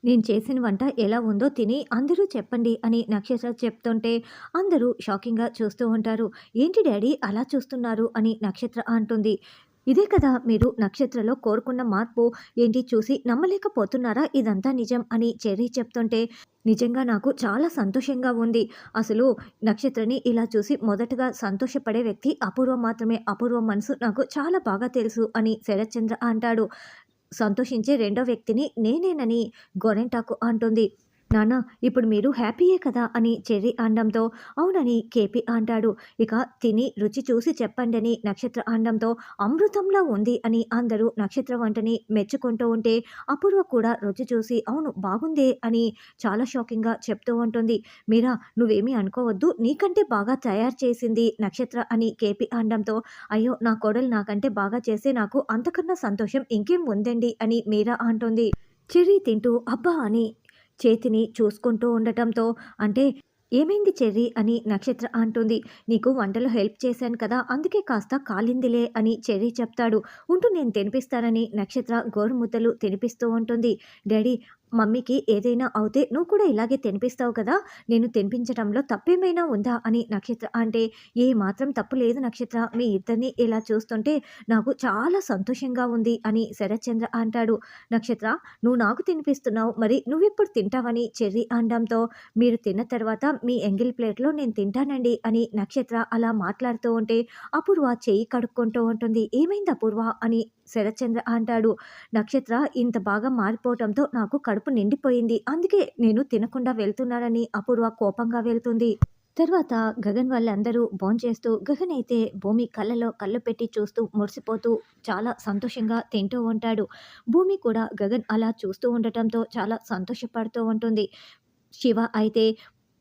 నేను చేసిన వంట ఎలా ఉందో తిని అందరూ చెప్పండి అని నక్షత్ర చెప్తుంటే అందరూ షాకింగ్‌గా చూస్తూ ఉంటారు. ఏంటి డ్యాడీ అలా చూస్తున్నారు అని నక్షత్ర అంటుంది. ఇదే కదా మీరు నక్షత్రలో కోరుకున్న మార్పు ఏంటి చూసి నమ్మలేకపోతున్నారా? ఇదంతా నిజం అని చెర్రీ చెప్తుంటే నిజంగా నాకు చాలా సంతోషంగా ఉంది. అసలు నక్షత్రని ఇలా చూసి మొదటగా సంతోషపడే వ్యక్తి అపూర్వ మాత్రమే. అపూర్వ మనసు నాకు చాలా బాగా తెలుసు అని శరత్చంద్ర అంటాడు. సంతోషించే రెండో వ్యక్తిని నేనేనని గోరింటాకు అంటుంది. నాన్న ఇప్పుడు మీరు హ్యాపీయే కదా అని చెర్రీ అనడంతో అవునని కేపీ అంటాడు. ఇక తిని రుచి చూసి చెప్పండని నక్షత్ర అనడంతో అమృతంలా ఉంది అని అందరూ నక్షత్ర వంటని మెచ్చుకుంటూ ఉంటే అపూర్వ కూడా రుచి చూసి అవును బాగుందే అని చాలా షాకింగ్‌గా చెప్తూ ఉంటుంది. మీరా నువ్వేమీ అనుకోవద్దు నీకంటే బాగా తయారు చేసింది నక్షత్ర అని కేపీ అనడంతో అయ్యో! నా కోడలు నాకంటే బాగా చేస్తే నాకు అంతకన్నా సంతోషం ఇంకేం ఉందండి అని మీరా అంటుంది. చెర్రీ తింటూ అబ్బా! అని చేతిని చూసుకుంటూ ఉండటంతో అంటే ఏమైంది చెర్రీ అని నక్షత్ర అంటుంది. నీకు వంటలో హెల్ప్ చేశాను కదా! అందుకే కాస్త కాలిందిలే అని చెర్రీ చెప్తాడు. ఉంటూ నేను తినిపిస్తానని నక్షత్ర గోరుముద్దలు తినిపిస్తూ ఉంటుంది. డ్యాడీ మమ్మీకి ఏదైనా అవుతే నువ్వు కూడా ఇలాగే తినిపిస్తావు కదా! నేను తినిపించటంలో తప్పేమైనా ఉందా అని నక్షత్ర అంటే ఏ మాత్రం తప్పు లేదు నక్షత్ర. మీ ఇద్దరిని ఇలా చూస్తుంటే నాకు చాలా సంతోషంగా ఉంది అని శరత్చంద్ర అంటాడు. నక్షత్ర నువ్వు నాకు తినిపిస్తున్నావు మరి నువ్వెప్పుడు తింటావని చెర్రీ అనడంతో మీరు తిన్న తర్వాత మీ ఎంగిల్ ప్లేట్‌లో నేను తింటానండి అని నక్షత్ర అలా మాట్లాడుతూ ఉంటే అపూర్వ చెయ్యి కడుక్కుంటూ ఉంటుంది. ఏమైంది అపూర్వ అని శరత్చంద్ర అంటాడు. నక్షత్ర ఇంత బాగా మారిపోవటంతో నాకు కడుపు నిండిపోయింది. అందుకే నేను తినకుండా వెళ్తున్నానని అపూర్వ కోపంగా వెళ్తుంది. తర్వాత గగన్ వాళ్ళందరూ భోంచేస్తూ గగన్ అయితే భూమి కళ్ళలో కళ్ళు పెట్టి చూస్తూ మురిసిపోతూ చాలా సంతోషంగా తింటూ ఉంటాడు. భూమి కూడా గగన్ అలా చూస్తూ ఉండటంతో చాలా సంతోషపడుతూ ఉంటుంది. శివ అయితే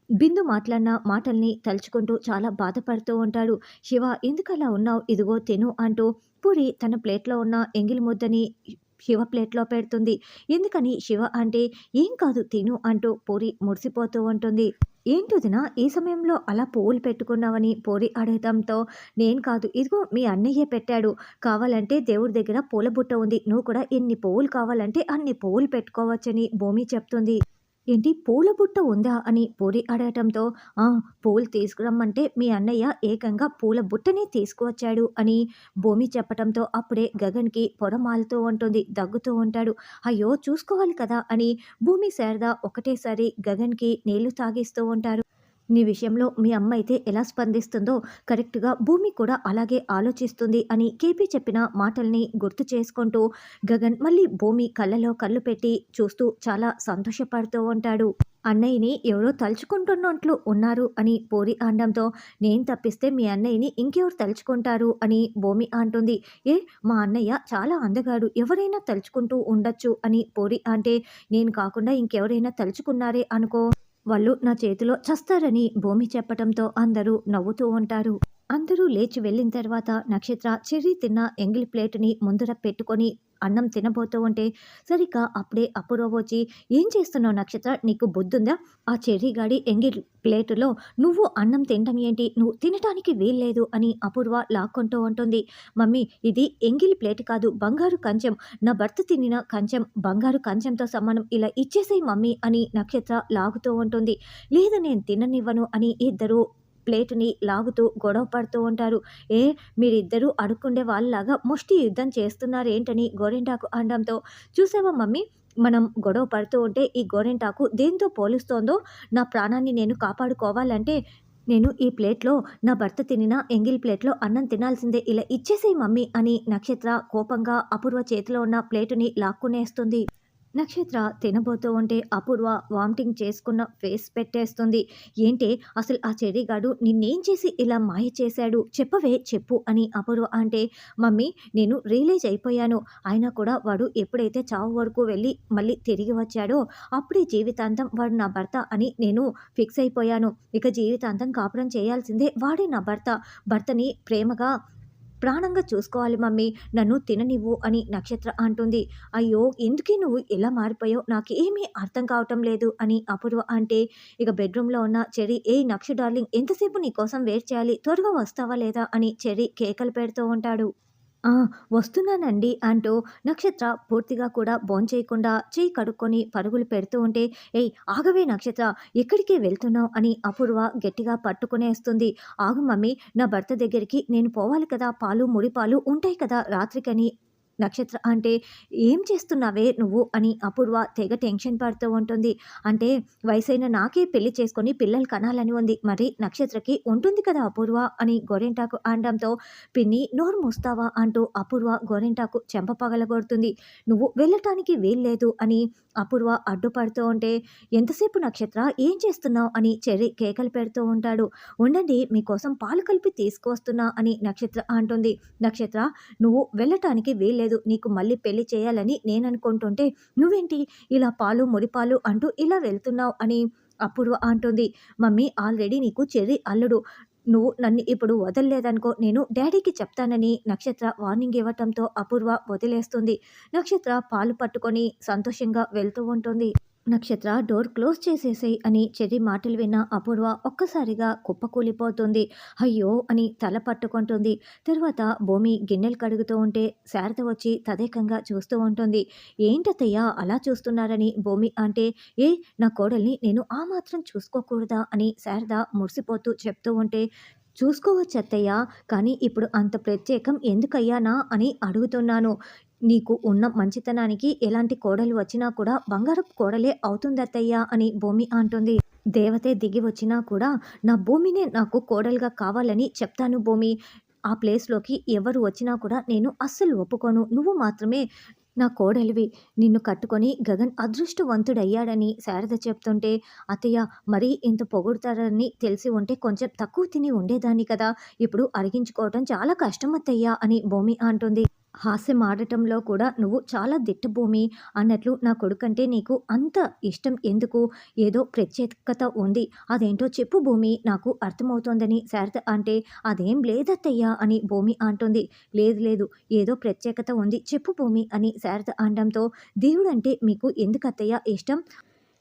బిందు మాట్లాడిన మాటల్ని తలుచుకుంటూ చాలా బాధపడుతూ ఉంటాడు. శివ ఎందుకలా ఉన్నావు? ఇదిగో తిను అంటూ పూరి తన ప్లేట్‌లో ఉన్న ఎంగిలి ముద్దని శివ ప్లేట్‌లో పెడుతుంది. ఎందుకని శివ అంటే ఏం కాదు తిను అంటూ పూరి మురిసిపోతూ ఉంటుంది. ఏంటి వదిన ఈ సమయంలో అలా పువ్వులు పెట్టుకున్నావని పూరి అడగడంతో నేను కాదు ఇదిగో మీ అన్నయ్యే పెట్టాడు. కావాలంటే దేవుడి దగ్గర పూల బుట్ట ఉంది. నువ్వు కూడా ఎన్ని పువ్వులు కావాలంటే అన్ని పువ్వులు పెట్టుకోవచ్చని భూమి చెప్తుంది. ఏంటి పూల బుట్ట ఉందా? అని పూరి అడగటంతో ఆ! పూలు తీసుకురమ్మంటే మీ అన్నయ్య ఏకంగా పూల బుట్టనే తీసుకువచ్చాడు అని భూమి చెప్పటంతో అప్పుడే గగన్‌కి పొరమాలుతూ ఉంటుంది. దగ్గుతూ ఉంటాడు. అయ్యో! చూసుకోవాలి కదా! అని భూమి, శారద ఒకటేసారి గగన్‌కి నీళ్లు తాగిస్తూ ఉంటారు. నీ విషయంలో మీ అమ్మ అయితే ఎలా స్పందిస్తుందో కరెక్ట్‌గా భూమి కూడా అలాగే ఆలోచిస్తుంది అని కేపీ చెప్పిన మాటల్ని గుర్తు చేసుకుంటూ గగన్ మళ్ళీ భూమి కళ్ళలో కళ్ళు పెట్టి చూస్తూ చాలా సంతోషపడుతూ ఉంటాడు. అన్నయ్యని ఎవరో తలుచుకుంటున్నట్లు ఉన్నారు అని పూరి అనడంతో నేను తప్పిస్తే మీ అన్నయ్యని ఇంకెవరు తలుచుకుంటారు అని భూమి అంటుంది. ఏ మా అన్నయ్య చాలా అందగాడు ఎవరైనా తలుచుకుంటూ ఉండొచ్చు అని పూరి అంటే నేను కాకుండా ఇంకెవరైనా తలుచుకున్నారే అనుకో వాళ్ళు నా చేతిలో చస్తారని భూమి చెప్పటంతో అందరూ నవ్వుతూ ఉంటారు. అందరూ లేచి వెళ్ళిన తర్వాత నక్షత్ర చెర్రీ తిన్న ఎంగిలి ప్లేటుని ముందర పెట్టుకొని అన్నం తినబోతూ ఉంటే సరిగ్గా అప్పుడే అపూర్వ వచ్చి ఏం చేస్తున్నావు నక్షత్ర నీకు బుద్ధుందా? ఆ చెర్రీ గాడి ఎంగిలి ప్లేటులో నువ్వు అన్నం తినటం ఏంటి? నువ్వు తినటానికి వీల్లేదు అని అపూర్వ లాక్కుంటూ ఉంటుంది. మమ్మీ ఇది ఎంగిలి ప్లేట్ కాదు బంగారు కంచం. నా భర్త తినిన కంచం బంగారు కంచంతో సమానం. ఇలా ఇచ్చేసేయ్ మమ్మీ అని నక్షత్ర లాగుతూ ఉంటుంది. లేదు నేను తిననివ్వను అని ఇద్దరూ ప్లేటుని లాగుతూ గొడవ పడుతూ ఉంటారు. ఏ మీరిద్దరూ అడుక్కుండే వాళ్ళలాగా ముష్టి యుద్ధం చేస్తున్నారేంటని గోరింటాకు అనడంతో చూసావా మమ్మీ మనం గొడవ పడుతూ ఉంటే ఈ గోరింటాకు దేంతో పోలుస్తోందో నా ప్రాణాన్ని నేను కాపాడుకోవాలంటే నేను ఈ ప్లేట్‌లో నా భర్త తినిన ఎంగిలి ప్లేట్‌లో అన్నం తినాల్సిందే. ఇలా ఇచ్చేసేయ్ మమ్మీ అని నక్షత్ర కోపంగా అపూర్వ చేతిలో ఉన్న ప్లేటుని లాక్కునేస్తుంది. నక్షత్ర తినబోతూ ఉంటే అపూర్వ వామిటింగ్ చేసుకున్న ఫేస్ పెట్టేస్తుంది. ఏంటే అసలు ఆ చెర్రీగాడు నిన్నేం చేసి ఇలా మాయ చేశాడు? చెప్పవే చెప్పు అని అపూర్వ అంటే మమ్మీ నేను రియలైజ్ అయిపోయాను. అయినా కూడా వాడు ఎప్పుడైతే చావు వరకు వెళ్ళి మళ్ళీ తిరిగి వచ్చాడో అప్పుడే జీవితాంతం వాడు నా భర్త అని నేను ఫిక్స్ అయిపోయాను. ఇక జీవితాంతం కాపురం చేయాల్సిందే వాడే నా భర్త. భర్తని ప్రేమగా ప్రాణంగా చూసుకోవాలి మమ్మీ. నన్ను తిననివ్వు అని నక్షత్ర అంటుంది. అయ్యో! ఎందుకే నువ్వు ఇలా మారిపోయావు? నాకు ఏమీ అర్థం కావటం లేదు అని అపూర్వ అంటే ఇక బెడ్‌రూమ్‌లో ఉన్న చెర్రీ ఏయ్! నక్షు డార్లింగ్ ఎంతసేపు నీ కోసం వెయిట్ చేయాలి. త్వరగా వస్తావా లేదా అని చెర్రీ కేకలు పెడుతూ ఉంటాడు. ఆ! వస్తున్నానండి అంటూ నక్షత్ర పూర్తిగా కూడా భోంచేయకుండా చెయ్యి కడుక్కొని పరుగులు పెడుతూ ఉంటే, "ఏయ్! ఆగవే నక్షత్ర ఎక్కడికి వెళ్తున్నావు?" అని అపూర్వ గట్టిగా పట్టుకునేస్తుంది. "ఆగు మమ్మీ నా భర్త దగ్గరికి నేను పోవాలి కదా! పాలు, ముడి పాలు ఉంటాయి కదా రాత్రికని." నక్షత్ర అంటే, "ఏం చేస్తున్నావే నువ్వు?" అని అపూర్వ తెగ టెన్షన్ పడుతూ ఉంటుంది. అంటే వయసైన నాకే పెళ్లి చేసుకొని పిల్లలు కనాలని ఉంది. మరి నక్షత్రకి ఉంటుంది కదా అపూర్వ అని గోరింటాకు అనడంతో పిన్ని నోరు మూస్తావా అంటూ అపూర్వ గోరింటాకు చెంప పగలగొడుతుంది. నువ్వు వెళ్ళటానికి వీల్లేదు అని అపూర్వ అడ్డుపడుతూ ఉంటే, ఎంతసేపు నక్షత్ర ఏం చేస్తున్నావు అని చెర్రి కేకలు పెడుతూ ఉంటాడు. ఉండండి మీకోసం పాలు కలిపి తీసుకువస్తున్నా అని నక్షత్ర అంటుంది. నక్షత్ర నువ్వు వెళ్ళటానికి వీల్లేదు, నీకు మళ్ళీ పెళ్లి చేయాలని నేననుకుంటుంటే నువ్వేంటి ఇలా పాలు ముడిపాలు అంటూ ఇలా వెళ్తున్నావు అని అపూర్వ అంటుంది. మమ్మీ ఆల్రెడీ నీకు చెర్రి అల్లుడు, నువ్వు నన్ను ఇప్పుడు వదలలేదనుకో నేను డ్యాడీకి చెప్తానని నక్షత్ర వార్నింగ్ ఇవ్వటంతో అపూర్వ వదిలేస్తుంది. నక్షత్ర పాలు పట్టుకొని సంతోషంగా వెళ్తూ ఉంటుంది. నక్షత్ర డోర్ క్లోజ్ చేసేసేయ్ అని చెర్రి మాటలు విన్న అపూర్వ ఒక్కసారిగా కుప్పకూలిపోతుంది. అయ్యో అని తల పట్టుకుంటుంది. తర్వాత భూమి గిన్నెలు కడుగుతూ ఉంటే శారద వచ్చి తదేకంగా చూస్తూ ఉంటుంది. ఏంటత్తయ్య అలా చూస్తున్నారని భూమి అంటే, ఏ నా కోడల్ని నేను ఆ మాత్రం చూసుకోకూడదా అని శారద మురిసిపోతూ చెప్తూ ఉంటే, చూసుకోవచ్చు అత్తయ్య, కానీ ఇప్పుడు అంత ప్రత్యేకం ఎందుకయ్యానా అని అడుగుతున్నాను. నీకు ఉన్న మంచితనానికి ఎలాంటి కోడలు వచ్చినా కూడా బంగారపు కోడలే అవుతుందత్తయ్య అని భూమి అంటుంది. దేవతే దిగి వచ్చినా కూడా నా భూమినే నాకు కోడలుగా కావాలని చెప్తాను భూమి. ఆ ప్లేస్‌లోకి ఎవరు వచ్చినా కూడా నేను అస్సలు ఒప్పుకోను. నువ్వు మాత్రమే నా కోడలివి. నిన్ను కట్టుకొని గగన్ అదృష్టవంతుడయ్యాడని శారద చెప్తుంటే, అత్తయ్య మరీ ఇంత పొగుడుతారని తెలిసి ఉంటే కొంచెం తక్కువ తిని ఉండేదాన్ని కదా! ఇప్పుడు అరిగించుకోవటం చాలా కష్టం అత్తయ్య అని భూమి అంటుంది. హాస్యం ఆడటంలో కూడా నువ్వు చాలా దిట్ట భూమి అన్నట్లు నా కొడుకంటే నీకు అంత ఇష్టం ఎందుకు? ఏదో ప్రత్యేకత ఉంది. అదేంటో చెప్పు భూమి నాకు అర్థమవుతోందని శారద అంటే, అదేం లేదత్తయ్య అని భూమి అంటుంది. లేదు లేదు ఏదో ప్రత్యేకత ఉంది చెప్పు భూమి అని శారద అనడంతో, దేవుడంటే మీకు ఎందుకత్తయ్య ఇష్టం?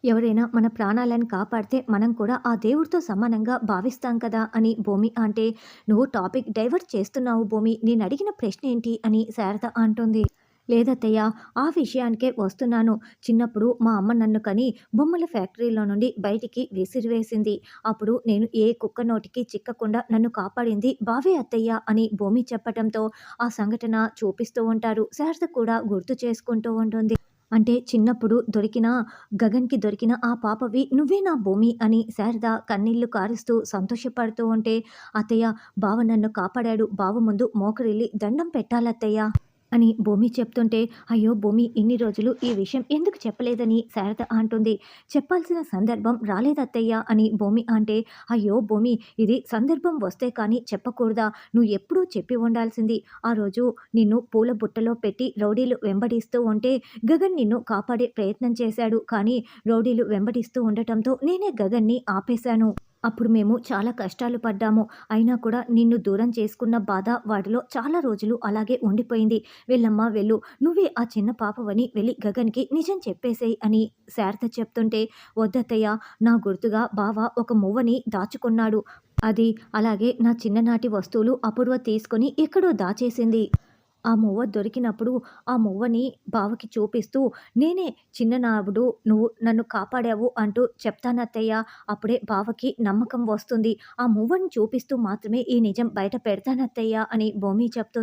ఎవరైనా మన ప్రాణాలను కాపాడితే మనం కూడా ఆ దేవుడితో సమానంగా భావిస్తాం కదా అని భూమి అంటే, నువ్వు టాపిక్ డైవర్ట్ చేస్తున్నావు భూమి, నేను అడిగిన ప్రశ్న ఏంటి అని శారద అంటుంది. లేదత్తయ్య ఆ విషయానికే వస్తున్నాను. చిన్నప్పుడు మా అమ్మ నన్ను కని బొమ్మల ఫ్యాక్టరీలో నుండి బయటికి విసిరివేసింది. అప్పుడు నేను ఏ కుక్క నోటికి చిక్కకుండా నన్ను కాపాడింది బావే అత్తయ్య అని భూమి చెప్పటంతో ఆ సంఘటన చూపిస్తూ ఉంటారు. శారద కూడా గుర్తు చేసుకుంటూ ఉంటుంది. అంటే చిన్నప్పుడు దొరికిన గగన్‌కి దొరికిన ఆ పాపవి నువ్వే నా భూమి అని శారద కన్నీళ్లు కారుస్తూ సంతోషపడుతూ ఉంటే, "అత్తయ్య బావ నన్ను కాపాడాడు. బావ ముందు మోకరిల్లి దండం పెట్టాలత్తయ్య" అని భూమి చెప్తుంటే, "అయ్యో భూమి ఇన్ని రోజులు ఈ విషయం ఎందుకు చెప్పలేదని" శారద అంటుంది. "చెప్పాల్సిన సందర్భం రాలేదత్తయ్య" అని భూమి అంటే, "అయ్యో భూమి ఇది సందర్భం వస్తే కానీ చెప్పకూడదా? నువ్వు ఎప్పుడూ చెప్పి ఉండాల్సింది. ఆ రోజు నిన్ను పూల బుట్టలో పెట్టి రౌడీలు వెంబడిస్తూ ఉంటే గగన్ నిన్ను కాపాడే ప్రయత్నం చేశాడు. కానీ రౌడీలు వెంబడిస్తూ ఉండటంతో నేనే గగన్‌ని ఆపేశాను. అప్పుడు మేము చాలా కష్టాలు పడ్డాము. అయినా కూడా నిన్ను దూరం చేసుకున్న బాధ వాడిలో చాలా రోజులు అలాగే ఉండిపోయింది. వెళ్ళమ్మా వెళ్ళు. నువ్వే ఆ చిన్న పాపవని వెళ్ళి గగన్‌కి నిజం చెప్పేసేయ్" అని శారద చెప్తుంటే, "వద్దత్తయ్య నా గుర్తుగా బావ ఒక మువ్వని దాచుకున్నాడు. అది అలాగే నా చిన్ననాటి వస్తువులు అపూర్వ తీసుకొని ఎక్కడో దాచేసింది. ఆ మువ్వ దొరికినప్పుడు ఆ మువ్వని బావకి చూపిస్తూ, నేనే చిన్ననాడు నువ్వు నన్ను కాపాడావు అంటూ చెప్తానత్తయ్య. అప్పుడే బావకి నమ్మకం వస్తుంది. ఆ మువ్వని చూపిస్తూ మాత్రమే ఈ నిజం బయట పెడతానత్తయ్య" అని భూమి చెప్తుంది.